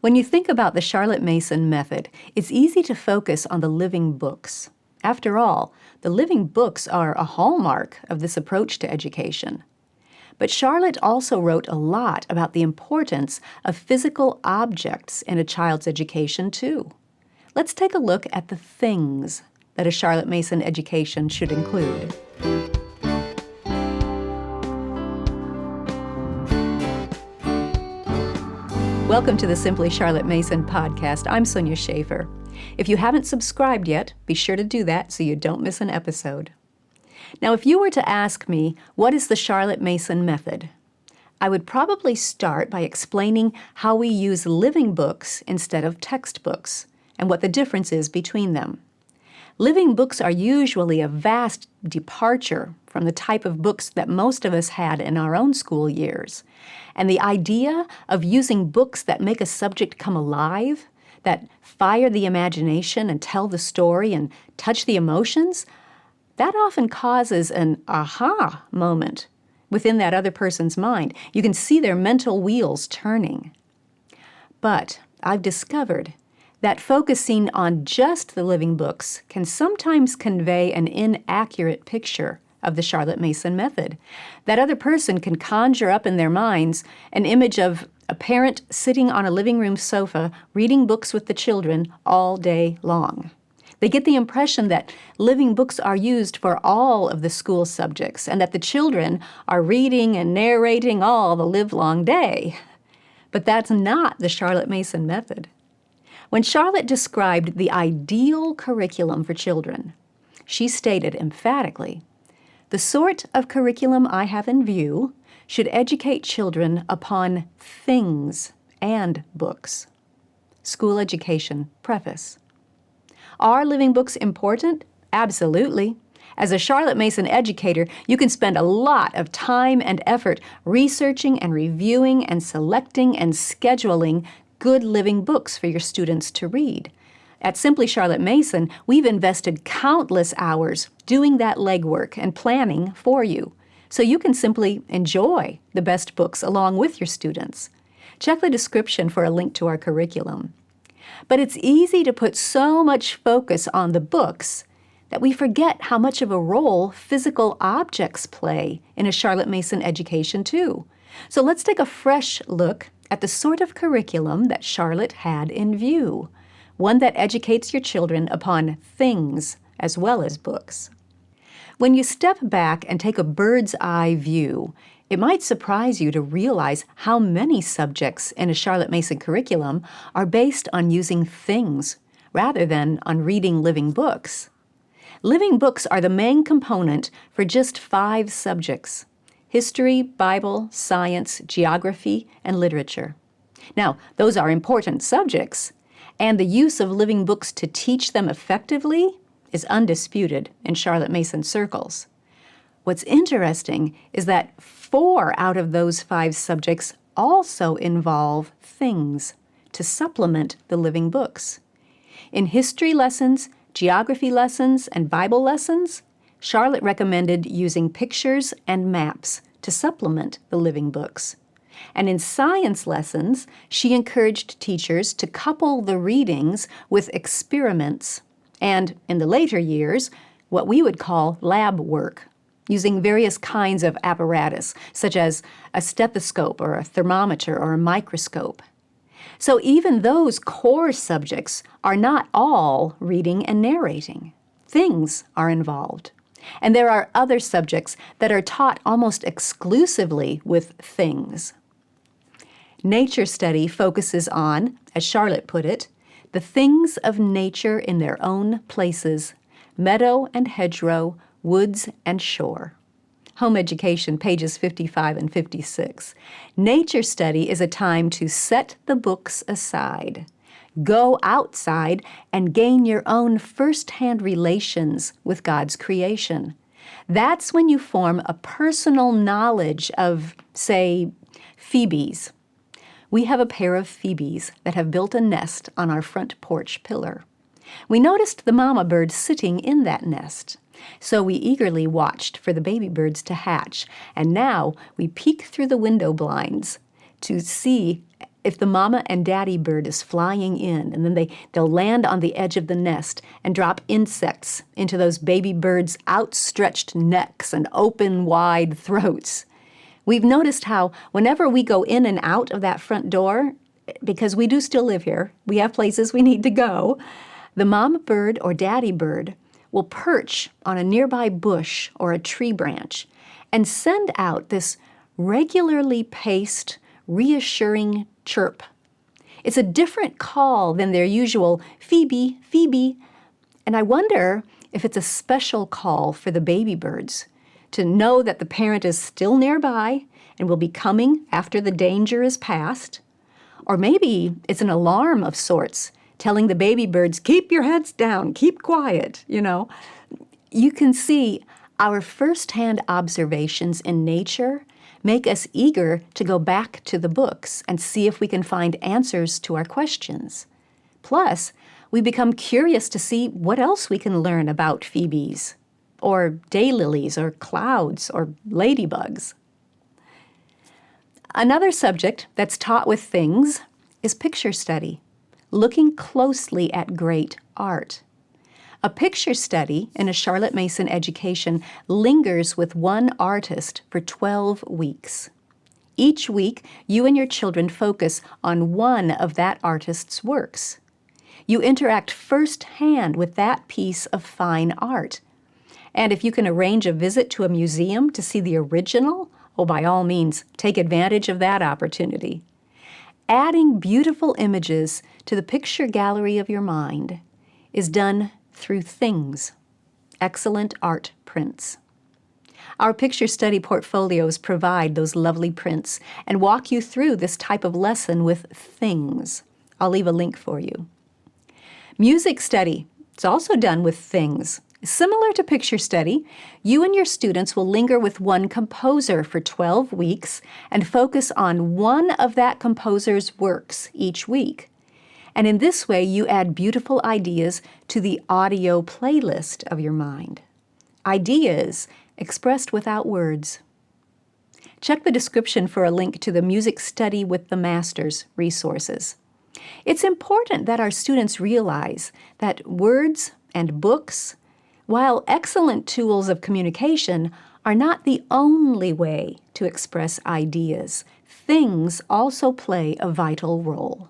When you think about the Charlotte Mason method, it's easy to focus on the living books. After all, the living books are a hallmark of this approach to education. But Charlotte also wrote a lot about the importance of physical objects in a child's education, too. Let's take a look at the things that a Charlotte Mason education should include. Welcome to the Simply Charlotte Mason podcast. I'm Sonia Schaefer. If you haven't subscribed yet, be sure to do that so you don't miss an episode. Now, if you were to ask me, what is the Charlotte Mason method? I would probably start by explaining how we use living books instead of textbooks and what the difference is between them. Living books are usually a vast departure from the type of books that most of us had in our own school years. And the idea of using books that make a subject come alive, that fire the imagination and tell the story and touch the emotions, that often causes an aha moment within that other person's mind. You can see their mental wheels turning. But I've discovered that focusing on just the living books can sometimes convey an inaccurate picture of the Charlotte Mason method. That other person can conjure up in their minds an image of a parent sitting on a living room sofa reading books with the children all day long. They get the impression that living books are used for all of the school subjects and that the children are reading and narrating all the livelong day. But that's not the Charlotte Mason method. When Charlotte described the ideal curriculum for children, she stated emphatically, "The sort of curriculum I have in view should educate children upon things and books." School Education Preface. Are living books important? Absolutely. As a Charlotte Mason educator, you can spend a lot of time and effort researching and reviewing and selecting and scheduling good living books for your students to read. At Simply Charlotte Mason, we've invested countless hours doing that legwork and planning for you, so you can simply enjoy the best books along with your students. Check the description for a link to our curriculum. But it's easy to put so much focus on the books that we forget how much of a role physical objects play in a Charlotte Mason education, too. So let's take a fresh look at the sort of curriculum that Charlotte had in view, one that educates your children upon things as well as books. When you step back and take a bird's eye view, it might surprise you to realize how many subjects in a Charlotte Mason curriculum are based on using things rather than on reading living books. Living books are the main component for just 5 subjects: history, Bible, science, geography, and literature. Now, those are important subjects, and the use of living books to teach them effectively is undisputed in Charlotte Mason circles. What's interesting is that 4 out of those 5 subjects also involve things to supplement the living books. In history lessons, geography lessons, and Bible lessons, Charlotte recommended using pictures and maps to supplement the living books. And in science lessons, she encouraged teachers to couple the readings with experiments and, in the later years, what we would call lab work, using various kinds of apparatus, such as a stethoscope or a thermometer or a microscope. So even those core subjects are not all reading and narrating. Things are involved. And there are other subjects that are taught almost exclusively with things. Nature study focuses on, as Charlotte put it, the things of nature in their own places, meadow and hedgerow, woods and shore. Home Education, pages 55 and 56. Nature study is a time to set the books aside. Go outside and gain your own first-hand relations with God's creation. That's when you form a personal knowledge of, say, phoebes. We have a pair of phoebes that have built a nest on our front porch pillar. We noticed the mama bird sitting in that nest. So we eagerly watched for the baby birds to hatch, and now we peek through the window blinds to see if the mama and daddy bird is flying in, and then they'll land on the edge of the nest and drop insects into those baby birds' outstretched necks and open wide throats. We've noticed how whenever we go in and out of that front door, because we do still live here, we have places we need to go, the mama bird or daddy bird will perch on a nearby bush or a tree branch and send out this regularly paced, reassuring chirp. It's a different call than their usual Phoebe, Phoebe, and I wonder if it's a special call for the baby birds to know that the parent is still nearby and will be coming after the danger is past. Or maybe it's an alarm of sorts telling the baby birds, keep your heads down, keep quiet, You can see our firsthand observations in nature make us eager to go back to the books and see if we can find answers to our questions. Plus, we become curious to see what else we can learn about phoebes, or daylilies, or clouds, or ladybugs. Another subject that's taught with things is picture study, looking closely at great art. A picture study in a Charlotte Mason education lingers with one artist for 12 weeks. Each week, you and your children focus on one of that artist's works. You interact firsthand with that piece of fine art. And if you can arrange a visit to a museum to see the original, by all means, take advantage of that opportunity. Adding beautiful images to the picture gallery of your mind is done through things, excellent art prints. Our picture study portfolios provide those lovely prints and walk you through this type of lesson with things. I'll leave a link for you. Music study is also done with things. Similar to picture study, you and your students will linger with one composer for 12 weeks and focus on one of that composer's works each week. And in this way, you add beautiful ideas to the audio playlist of your mind. Ideas expressed without words. Check the description for a link to the Music Study with the Masters resources. It's important that our students realize that words and books, while excellent tools of communication, are not the only way to express ideas. Things also play a vital role.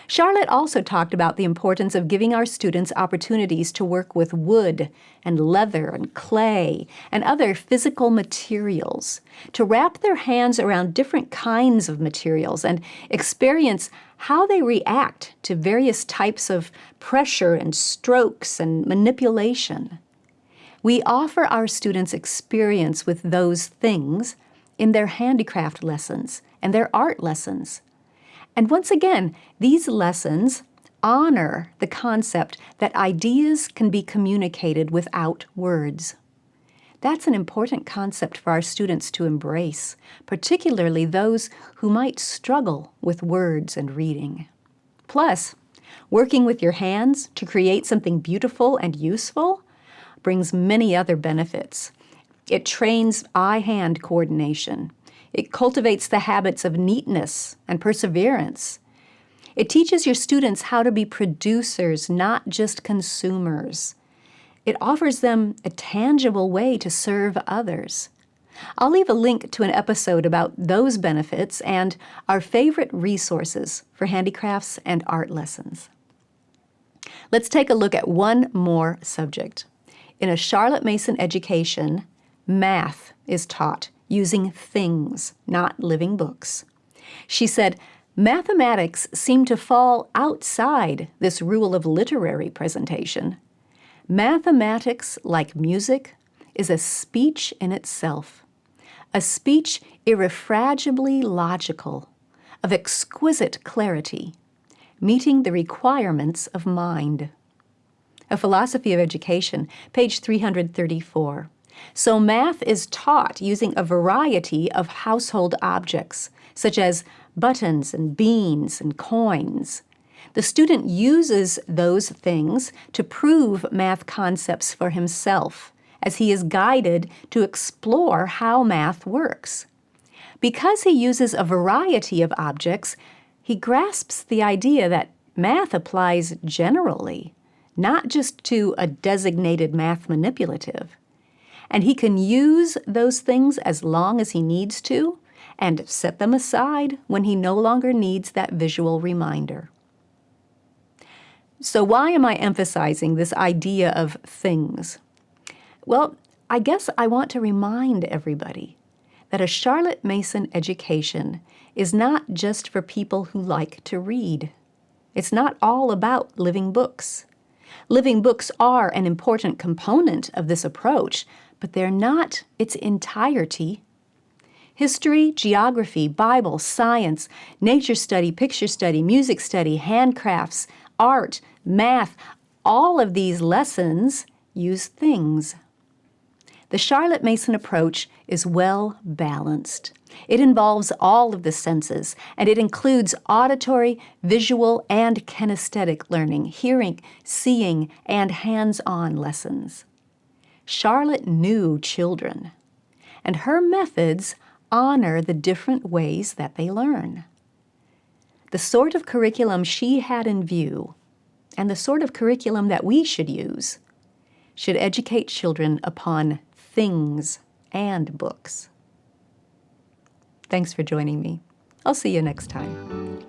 Charlotte also talked about the importance of giving our students opportunities to work with wood and leather and clay and other physical materials, to wrap their hands around different kinds of materials and experience how they react to various types of pressure and strokes and manipulation. We offer our students experience with those things in their handicraft lessons and their art lessons. And once again, these lessons honor the concept that ideas can be communicated without words. That's an important concept for our students to embrace, particularly those who might struggle with words and reading. Plus, working with your hands to create something beautiful and useful brings many other benefits. It trains eye-hand coordination. It cultivates the habits of neatness and perseverance. It teaches your students how to be producers, not just consumers. It offers them a tangible way to serve others. I'll leave a link to an episode about those benefits and our favorite resources for handicrafts and art lessons. Let's take a look at one more subject. In a Charlotte Mason education, math is taught using things, not living books. She said, mathematics seem to fall outside this rule of literary presentation. Mathematics, like music, is a speech in itself, a speech irrefragably logical, of exquisite clarity, meeting the requirements of mind. A Philosophy of Education, page 334. So math is taught using a variety of household objects, such as buttons and beans and coins. The student uses those things to prove math concepts for himself, as he is guided to explore how math works. Because he uses a variety of objects, he grasps the idea that math applies generally, not just to a designated math manipulative. And he can use those things as long as he needs to and set them aside when he no longer needs that visual reminder. So why am I emphasizing this idea of things? Well, I guess I want to remind everybody that a Charlotte Mason education is not just for people who like to read. It's not all about living books. Living books are an important component of this approach, but they're not its entirety. History, geography, Bible, science, nature study, picture study, music study, handcrafts, art, math, all of these lessons use things. The Charlotte Mason approach is well balanced. It involves all of the senses, and it includes auditory, visual, and kinesthetic learning, hearing, seeing, and hands-on lessons. Charlotte knew children, and her methods honor the different ways that they learn. The sort of curriculum she had in view, and the sort of curriculum that we should use, should educate children upon things and books. Thanks for joining me. I'll see you next time.